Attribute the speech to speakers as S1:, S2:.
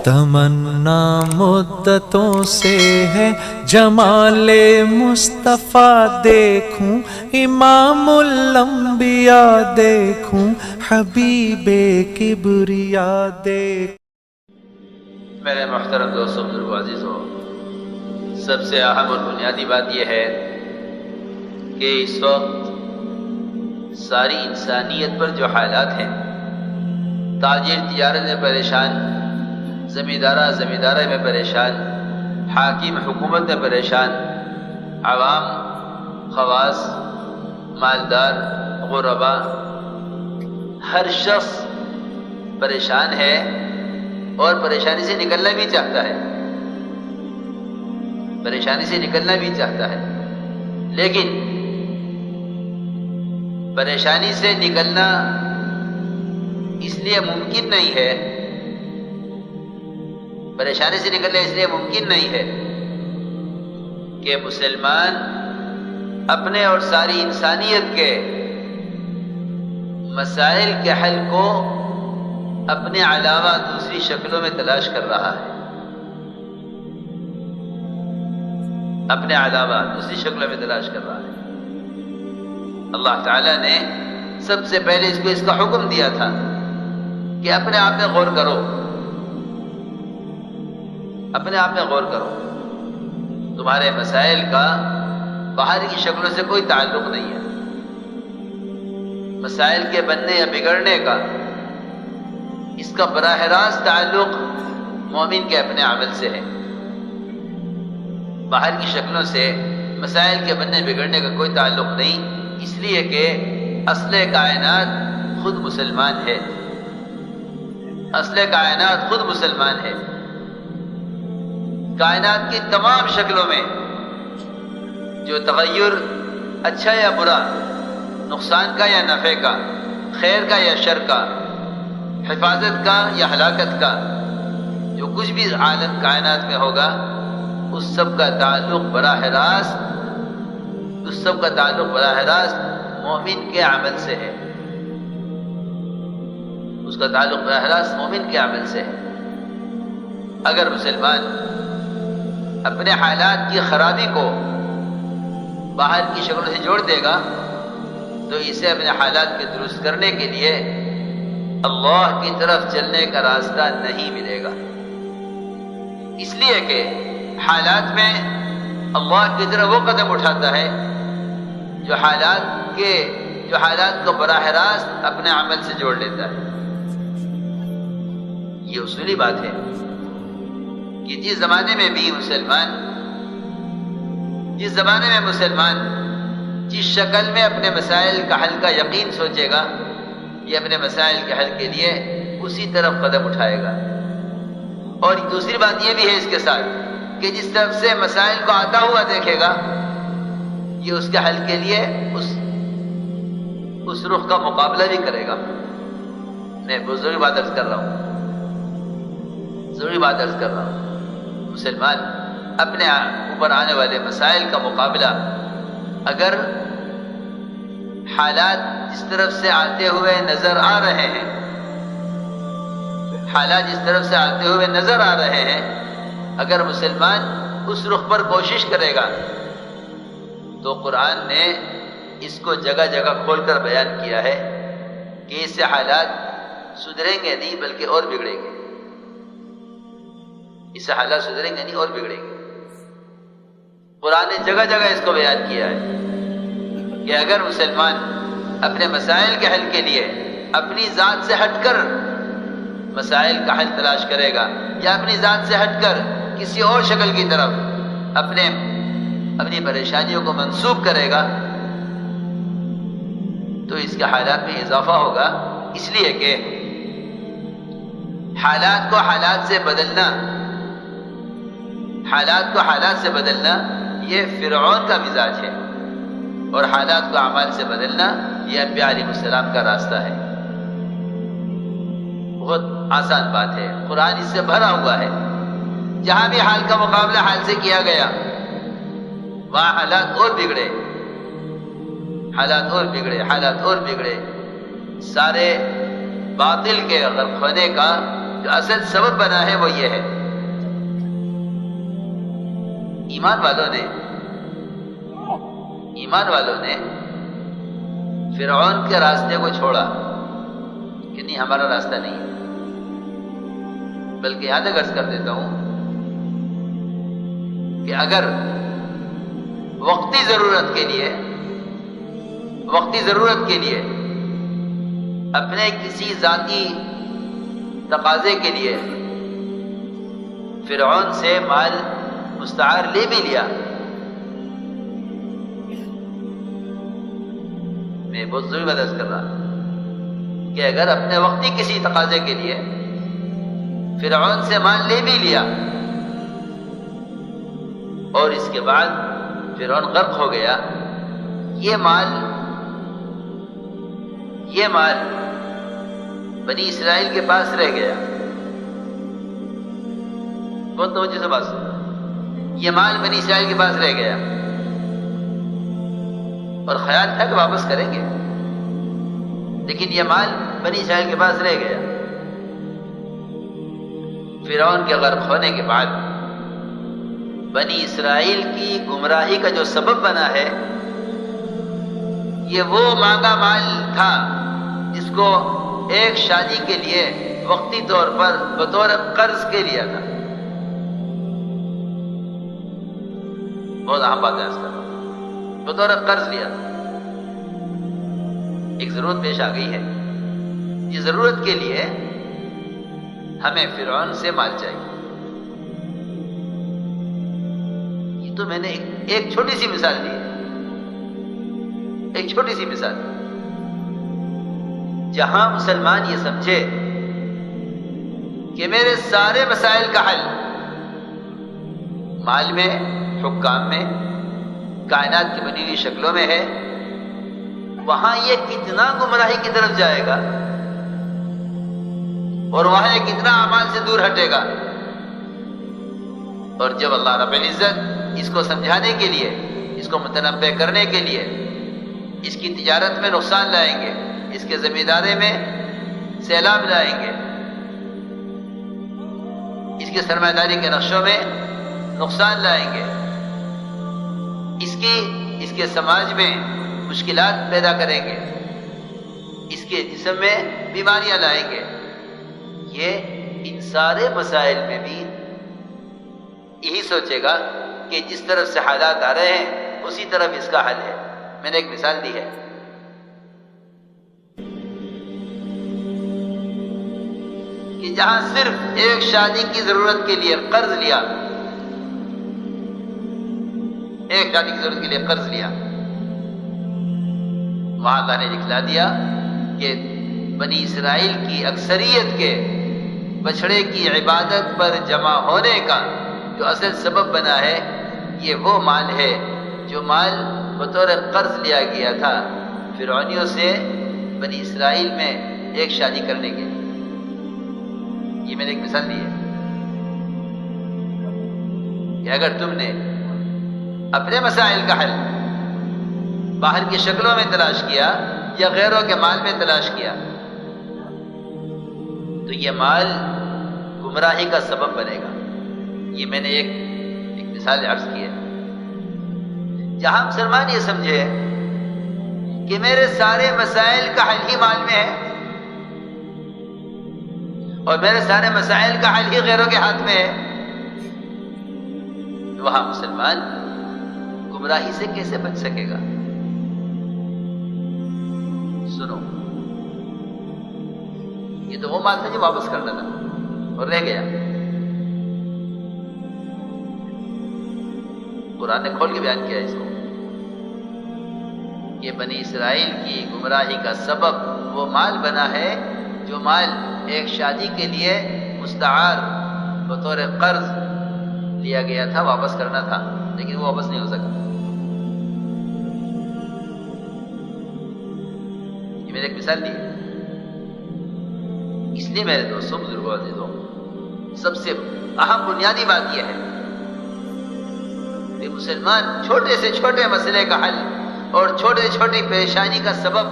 S1: تمنا مدتوں سے ہے جمال مصطفیٰ دیکھوں، امام الانبیاء دیکھوں، حبیب کبریا دیکھوں۔
S2: میرے محترم دوستوں، بزرگوں، عزیزوں، سب سے اہم اور بنیادی بات یہ ہے کہ اس وقت ساری انسانیت پر جو حالات ہیں، تاجر تجارت میں پریشان، زمیندارہ میں پریشان، حاکم حکومت میں پریشان، عوام، خواص، مالدار، غربا، ہر شخص پریشان ہے اور پریشانی سے نکلنا بھی چاہتا ہے، پریشانی سے نکلنا بھی چاہتا ہے، لیکن پریشانی سے نکلنا اس لیے ممکن نہیں ہے، پریشانی سے نکلنا اس لیے ممکن نہیں ہے کہ مسلمان اپنے اور ساری انسانیت کے مسائل کے حل کو اپنے علاوہ دوسری شکلوں میں تلاش کر رہا ہے، اپنے علاوہ دوسری شکلوں میں تلاش کر رہا ہے۔ اللہ تعالیٰ نے سب سے پہلے اس کا حکم دیا تھا کہ اپنے آپ میں غور کرو، اپنے آپ میں غور کرو، تمہارے مسائل کا باہر کی شکلوں سے کوئی تعلق نہیں ہے، مسائل کے بننے یا بگڑنے کا اس کا براہ راست تعلق مومن کے اپنے عمل سے ہے، باہر کی شکلوں سے مسائل کے بننے بگڑنے کا کوئی تعلق نہیں، اس لیے کہ اصل کائنات خود مسلمان ہے، اصل کائنات خود مسلمان ہے۔ کائنات کی تمام شکلوں میں جو تغیر اچھا یا برا، نقصان کا یا نفع کا، خیر کا یا شر کا، حفاظت کا یا ہلاکت کا، جو کچھ بھی عالم کائنات میں ہوگا اس سب کا تعلق براہ راست مومن کے عمل سے ہے، اس کا تعلق براہ راست مومن کے عمل سے ہے۔ اگر مسلمان اپنے حالات کی خرابی کو باہر کی شکلوں سے جوڑ دے گا تو اسے اپنے حالات کے درست کرنے کے لیے اللہ کی طرف چلنے کا راستہ نہیں ملے گا، اس لیے کہ حالات میں اللہ کی طرف وہ قدم اٹھاتا ہے جو حالات کو براہ راست اپنے عمل سے جوڑ لیتا ہے۔ یہ اصولی بات ہے کہ جس زمانے میں مسلمان جس شکل میں اپنے مسائل کا حل کا یقین سوچے گا، یہ اپنے مسائل کے حل کے لیے اسی طرف قدم اٹھائے گا۔ اور دوسری بات یہ بھی ہے اس کے ساتھ کہ جس طرف سے مسائل کو آتا ہوا دیکھے گا، یہ اس کے حل کے لیے اس رخ کا مقابلہ بھی کرے گا۔ میں ضروری بات عرض کر رہا ہوں، مسلمان اپنے اوپر آنے والے مسائل کا مقابلہ اگر حالات جس طرف سے آتے ہوئے نظر آ رہے ہیں، اگر مسلمان اس رخ پر کوشش کرے گا تو قرآن نے اس کو جگہ جگہ کھول کر بیان کیا ہے کہ اس سے حالات سدھریں گے نہیں بلکہ اور بگڑیں گے، اس سے حالات سدھریں گے نہیں اور بگڑیں گے۔ قرآن نے جگہ جگہ اس کو بیان کیا ہے کہ اگر مسلمان اپنے مسائل کے حل کے لیے اپنی ذات سے ہٹ کر مسائل کا حل تلاش کرے گا یا اپنی ذات سے ہٹ کر کسی اور شکل کی طرف اپنی پریشانیوں کو منسوب کرے گا تو اس کے حالات میں اضافہ ہوگا، اس لیے کہ حالات کو حالات سے بدلنا یہ فرعون کا مزاج ہے، اور حالات کو اعمال سے بدلنا یہ انبیاء علیہ السلام کا راستہ ہے۔ بہت آسان بات ہے، قرآن اس سے بھرا ہوا ہے، جہاں بھی حال کا مقابلہ حال سے کیا گیا وہاں حالات اور بگڑے، سارے باطل کے غرق ہونے کا جو اصل سبب بنا ہے وہ یہ ہے، ایمان والوں نے فرعون کے راستے کو چھوڑا کہ نہیں ہمارا راستہ نہیں ہے، بلکہ یہاں تک عرض کر دیتا ہوں کہ اگر وقتی ضرورت کے لیے اپنے کسی ذاتی تقاضے کے لیے فرعون سے مال مستعار لے بھی لیا، میں بہت ضروری بات کر رہا کہ اگر اپنے وقتی کسی تقاضے کے لیے فرعون سے مال لے بھی لیا اور اس کے بعد فرعون غرق ہو گیا، یہ مال بنی اسرائیل کے پاس رہ گیا. بہت توجہ سے بات سنو، یہ مال بنی اسرائیل کے پاس رہ گیا اور خیال تھا کہ واپس کریں گے، لیکن یہ مال بنی اسرائیل کے پاس رہ گیا. فرعون کے غرق ہونے کے بعد بنی اسرائیل کی گمراہی کا جو سبب بنا ہے یہ وہ مانگا مال تھا جس کو ایک شادی کے لیے وقتی طور پر بطور قرض کے لیا تھا. بہت اہم بات ہے اس کا، بطور قرض لیا تھا. ایک ضرورت پیش آ گئی ہے، یہ ضرورت کے لیے ہمیں فرعون سے مال چاہیے. یہ تو میں نے ایک چھوٹی سی مثال دی ہے، ایک چھوٹی سی مثال. جہاں مسلمان یہ سمجھے کہ میرے سارے مسائل کا حل مال میں، حکام میں، کائنات کی بنی ہوئی شکلوں میں ہے، وہاں یہ کتنا گمراہی کی طرف جائے گا اور وہاں یہ کتنا اعمال سے دور ہٹے گا. اور جب اللہ رب العزت اس کو سمجھانے کے لیے، اس کو متنبہ کرنے کے لیے اس کی تجارت میں نقصان لائیں گے، اس کے زمینداری میں سیلاب لائیں گے، اس کے سرمایہ داری کے نقشوں میں نقصان لائیں گے، اس کے سماج میں مشکلات پیدا کریں گے، اس کے جسم میں بیماریاں لائیں گے، یہ ان سارے مسائل میں بھی یہی سوچے گا کہ جس طرف سے حالات آ رہے ہیں اسی طرف اس کا حل ہے. میں نے ایک مثال دی ہے کہ جہاں صرف ایک شادی کی ضرورت کے لیے قرض لیا، وہاں اللہ نے دکھلا دیا کہ بنی اسرائیل کی اکثریت کے بچڑے کی عبادت پر جمع ہونے کا جو اصل سبب بنا ہے یہ وہ مال ہے جو مال بطور قرض لیا گیا تھا فرعونیوں سے بنی اسرائیل میں ایک شادی کرنے کے لیے. یہ میں نے ایک مثال دی ہے کہ اگر تم نے اپنے مسائل کا حل باہر کی شکلوں میں تلاش کیا یا غیروں کے مال میں تلاش کیا تو یہ مال گمراہی کا سبب بنے گا. یہ میں نے ایک مثال عرض کی ہے. جہاں مسلمان یہ سمجھے کہ میرے سارے مسائل کا حل ہی مال میں ہے اور میرے سارے مسائل کا حل ہی غیروں کے ہاتھ میں ہے، وہاں مسلمان گمراہی سے کیسے بچ سکے گا؟ سنو، یہ تو وہ مال تھا جو واپس کرنا تھا اور رہ گیا. قرآن نے کھول کے بیان کیا اس کو کہ بنی اسرائیل کی گمراہی کا سبب وہ مال بنا ہے جو مال ایک شادی کے لیے مستعار بطور قرض لیا گیا تھا، واپس کرنا تھا، لیکن وہ واپس نہیں ہو سکا. یہ میں نے ایک مثال دی. اس لیے میرے دوستوں، بزرگوں، عزیزوں، سب سے اہم بنیادی بات یہ ہے کہ مسلمان چھوٹے سے چھوٹے مسئلے کا حل اور چھوٹے سے چھوٹی پریشانی کا سبب